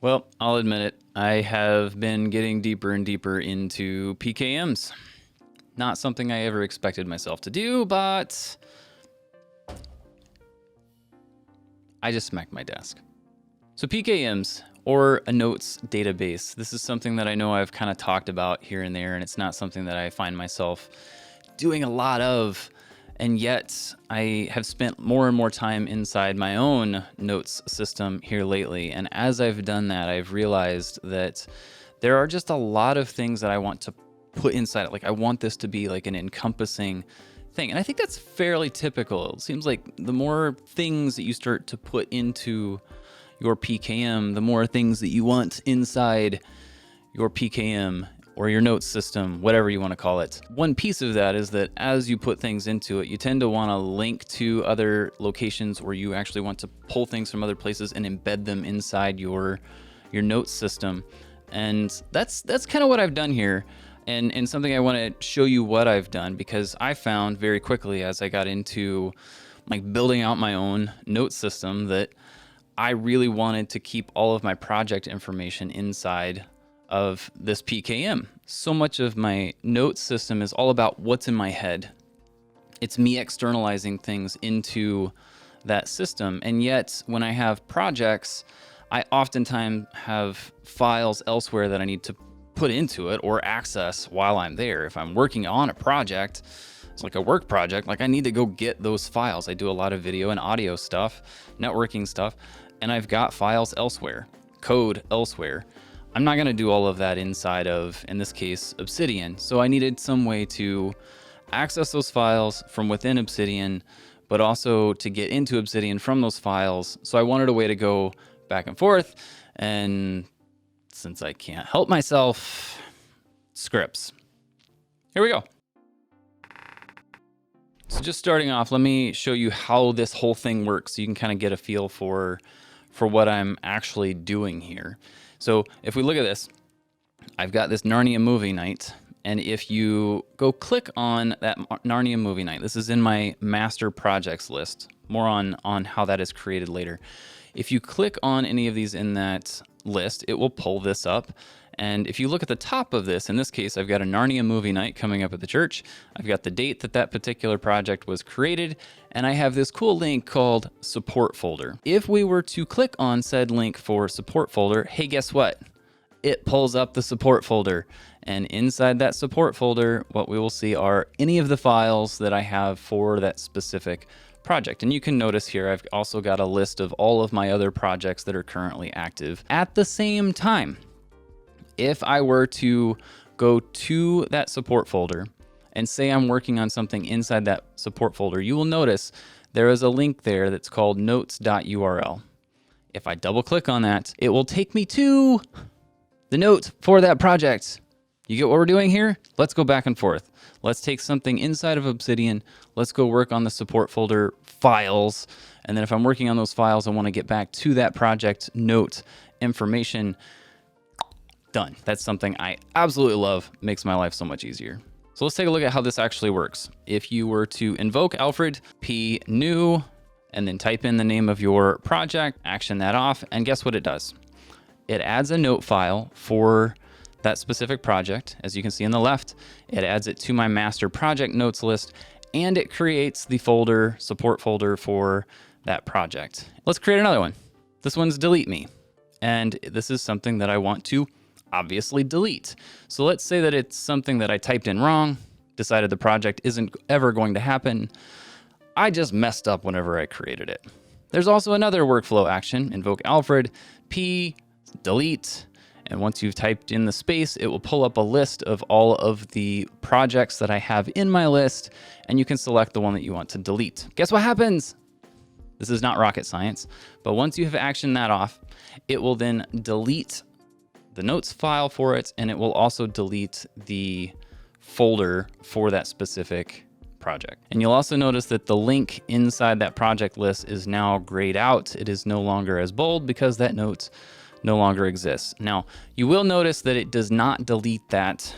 Well, I'll admit it. I have been getting deeper and deeper into PKMs. Not something I ever expected myself to do, but I just smacked my desk. So PKMs, or a notes database, this is something that I know I've kind of talked about here and there, and it's not something that I find myself doing a lot of. And yet I have spent more and more time inside my own notes system here lately. And as I've done that, I've realized that there are just a lot of things that I want to put inside it. Like I want this to be like an encompassing thing. And I think that's fairly typical. It seems like the more things that you start to put into your PKM, the more things that you want inside your PKM or your notes system, whatever you want to call it. One piece of that is that as you put things into it, you tend to want to link to other locations, or you actually want to pull things from other places and embed them inside your notes system. And that's kind of what I've done here. And something I want to show you what I've done, because I found very quickly as I got into like building out my own note system that I really wanted to keep all of my project information inside of this PKM. So much of my notes system is all about what's in my head. It's me externalizing things into that system. And yet when I have projects, I oftentimes have files elsewhere that I need to put into it or access while I'm there. If I'm working on a project, it's like a work project, like I need to go get those files. I do a lot of video and audio stuff, networking stuff, and I've got files elsewhere, code elsewhere. I'm not gonna do all of that inside of, in this case, Obsidian. So I needed some way to access those files from within Obsidian, but also to get into Obsidian from those files. So I wanted a way to go back and forth. And since I can't help myself, scripts. Here we go. So just starting off, let me show you how this whole thing works so you can kind of get a feel for what I'm actually doing here. So if we look at this, I've got this Narnia movie night. And if you go click on that Narnia movie night, this is in my master projects list. More on how that is created later. If you click on any of these in that list, it will pull this up. And if you look at the top of this, in this case, I've got a Narnia movie night coming up at the church. I've got the date that particular project was created, and I have this cool link called support folder. If we were to click on said link for support folder, hey, guess what? It pulls up the support folder. And inside that support folder, what we will see are any of the files that I have for that specific project. And you can notice here, I've also got a list of all of my other projects that are currently active. At the same time, if I were to go to that support folder and say I'm working on something inside that support folder, you will notice there is a link there that's called notes.url. If I double click on that, it will take me to the note for that project. You get what we're doing here? Let's go back and forth. Let's take something inside of Obsidian. Let's go work on the support folder files. And then if I'm working on those files, I want to get back to that project note information. Done. That's something I absolutely love. Makes my life so much easier. So let's take a look at how this actually works. If you were to invoke Alfred, p new, and then type in the name of your project, action that off, and guess what it does? It adds a note file for that specific project. As you can see on the left, it adds it to my master project notes list, and it creates the folder, support folder for that project. Let's create another one. This one's delete me. And this is something that I want to obviously delete. So let's say that it's something that I typed in wrong, decided the project isn't ever going to happen. I just messed up whenever I created it. There's also another workflow action, invoke Alfred, p delete. And once you've typed in the space, it will pull up a list of all of the projects that I have in my list, and you can select the one that you want to delete. Guess what happens? This is not rocket science, but once you have actioned that off, it will then delete the notes file for it, and it will also delete the folder for that specific project. And you'll also notice that the link inside that project list is now grayed out. It is no longer as bold because that note no longer exists. Now, you will notice that it does not delete that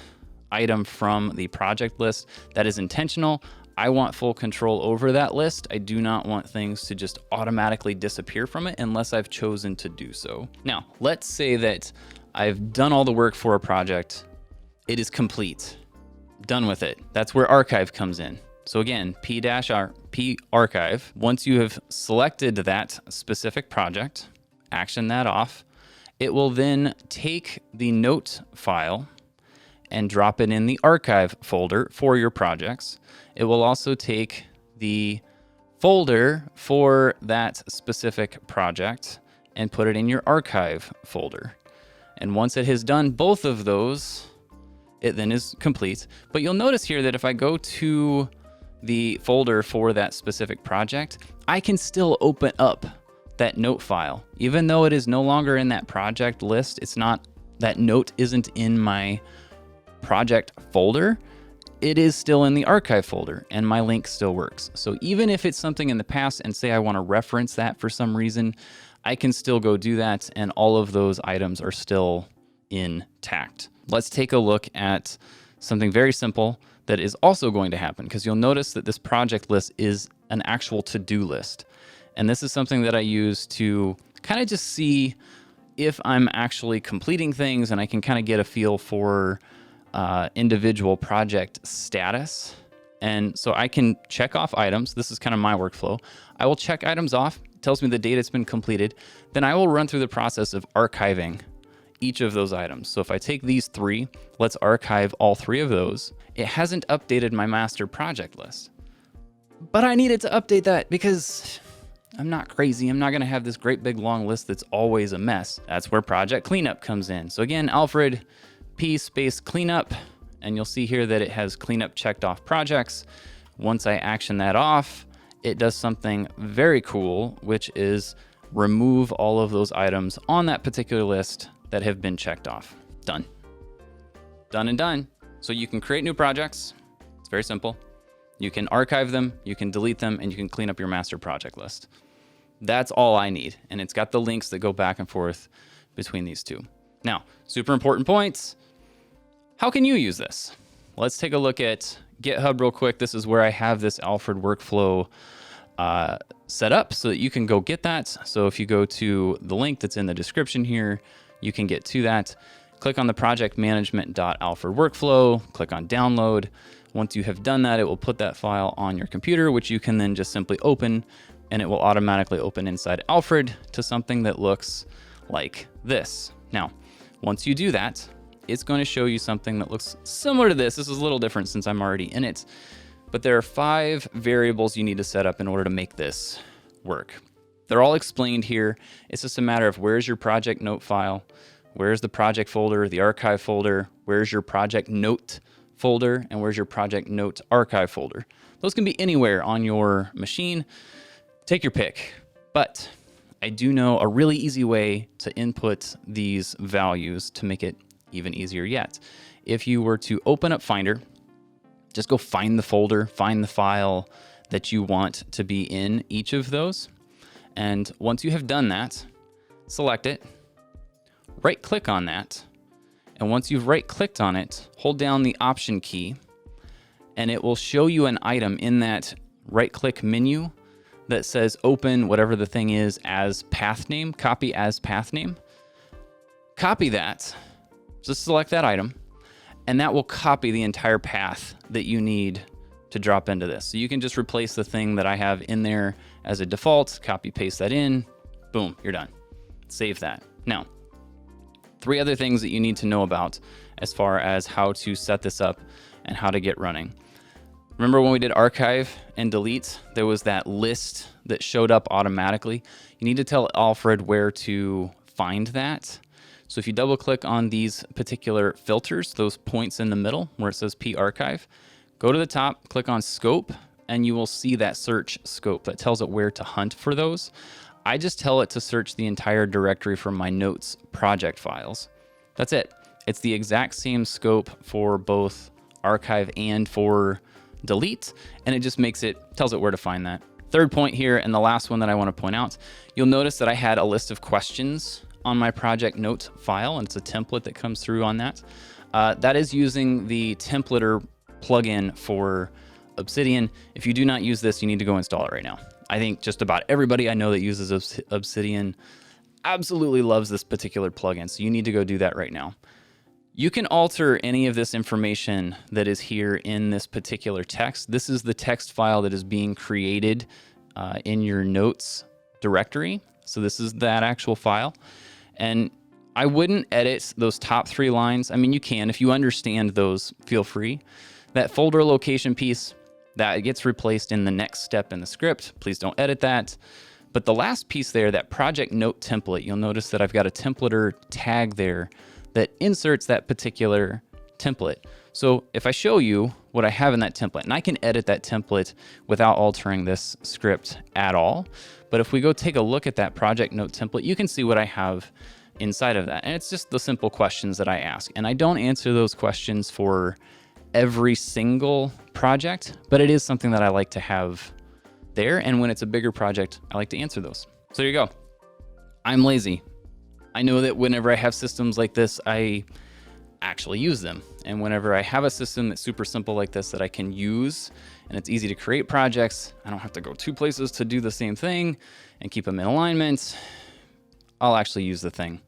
item from the project list. That is intentional. I want full control over that list. I do not want things to just automatically disappear from it unless I've chosen to do so. Now, let's say that I've done all the work for a project. It is complete. Done with it. That's where archive comes in. So again, P archive. Once you have selected that specific project, action that off, it will then take the note file and drop it in the archive folder for your projects. It will also take the folder for that specific project and put it in your archive folder. And once it has done both of those, it then is complete. But you'll notice here that if I go to the folder for that specific project, I can still open up that note file. Even though it is no longer in that project list, that note isn't in my project folder, it is still in the archive folder and my link still works. So even if it's something in the past and say I want to reference that for some reason, I can still go do that and all of those items are still intact. Let's take a look at something very simple that is also going to happen, because you'll notice that this project list is an actual to-do list. And this is something that I use to kind of just see if I'm actually completing things, and I can kind of get a feel for individual project status. And so I can check off items. This is kind of my workflow. I will check items off, tells me the date it's been completed. Then I will run through the process of archiving each of those items. So if I take these 3, let's archive all 3 of those. It hasn't updated my master project list, but I needed to update that because I'm not crazy. I'm not going to have this great big long list that's always a mess. That's where project cleanup comes in. So again, Alfred P space cleanup, and you'll see here that it has cleanup checked off projects. Once I action that off, it does something very cool, which is remove all of those items on that particular list that have been checked off. Done. Done and done. So you can create new projects. It's very simple. You can archive them, you can delete them, and you can clean up your master project list. That's all I need. And it's got the links that go back and forth between these two. Now, super important points. How can you use this? Let's take a look at GitHub real quick. This is where I have this Alfred workflow set up so that you can go get that. So if you go to the link that's in the description here, you can get to that. Click on the project management.alfred workflow, click on download. Once you have done that, it will put that file on your computer, which you can then just simply open, and it will automatically open inside Alfred to something that looks like this. Now, once you do that, it's going to show you something that looks similar to this. This is a little different since I'm already in it, but there are 5 variables you need to set up in order to make this work. They're all explained here. It's just a matter of where's your project note file, where's the project folder, the archive folder, where's your project note folder, and where's your project note archive folder. Those can be anywhere on your machine. Take your pick. But I do know a really easy way to input these values to make it even easier yet. If you were to open up Finder, just go find the folder, find the file that you want to be in each of those. And once you have done that, select it, right click on that. And once you've right clicked on it, hold down the Option key, and it will show you an item in that right click menu that says open whatever the thing is as path name, copy as path name. Copy that, just select that item, and that will copy the entire path that you need to drop into this. So you can just replace the thing that I have in there as a default, copy paste that in, boom, you're done. Save that. Now, 3 other things that you need to know about as far as how to set this up and how to get running. Remember when we did archive and delete, there was that list that showed up automatically. You need to tell Alfred where to find that. So if you double click on these particular filters, those points in the middle where it says P archive, go to the top, click on scope, and you will see that search scope that tells it where to hunt for those. I just tell it to search the entire directory for my notes project files. That's it. It's the exact same scope for both archive and for delete, and it just tells it where to find that. Third point here, and the last one that I want to point out, you'll notice that I had a list of questions on my project note file, and it's a template that comes through on that. That is using the templater plugin for Obsidian. If you do not use this, you need to go install it right now. I think just about everybody I know that uses Obsidian absolutely loves this particular plugin, so you need to go do that right now. You can alter any of this information that is here in this particular text. This is the text file that is being created in your notes directory. So this is that actual file. And I wouldn't edit those top 3 lines. I mean, you can. If you understand those, feel free. That folder location piece, that gets replaced in the next step in the script. Please don't edit that. But the last piece there, that project note template, you'll notice that I've got a templater tag there that inserts that particular template. So if I show you what I have in that template, and I can edit that template without altering this script at all. But if we go take a look at that project note template, you can see what I have inside of that. And it's just the simple questions that I ask. And I don't answer those questions for every single project, but it is something that I like to have there. And when it's a bigger project, I like to answer those. So there you go. I'm lazy. I know that whenever I have systems like this, I actually use them. And whenever I have a system that's super simple like this that I can use and it's easy to create projects, I don't have to go 2 places to do the same thing and keep them in alignment, I'll actually use the thing.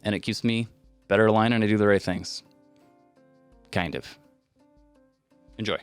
And it keeps me better aligned and I do the right things. Kind of. Enjoy.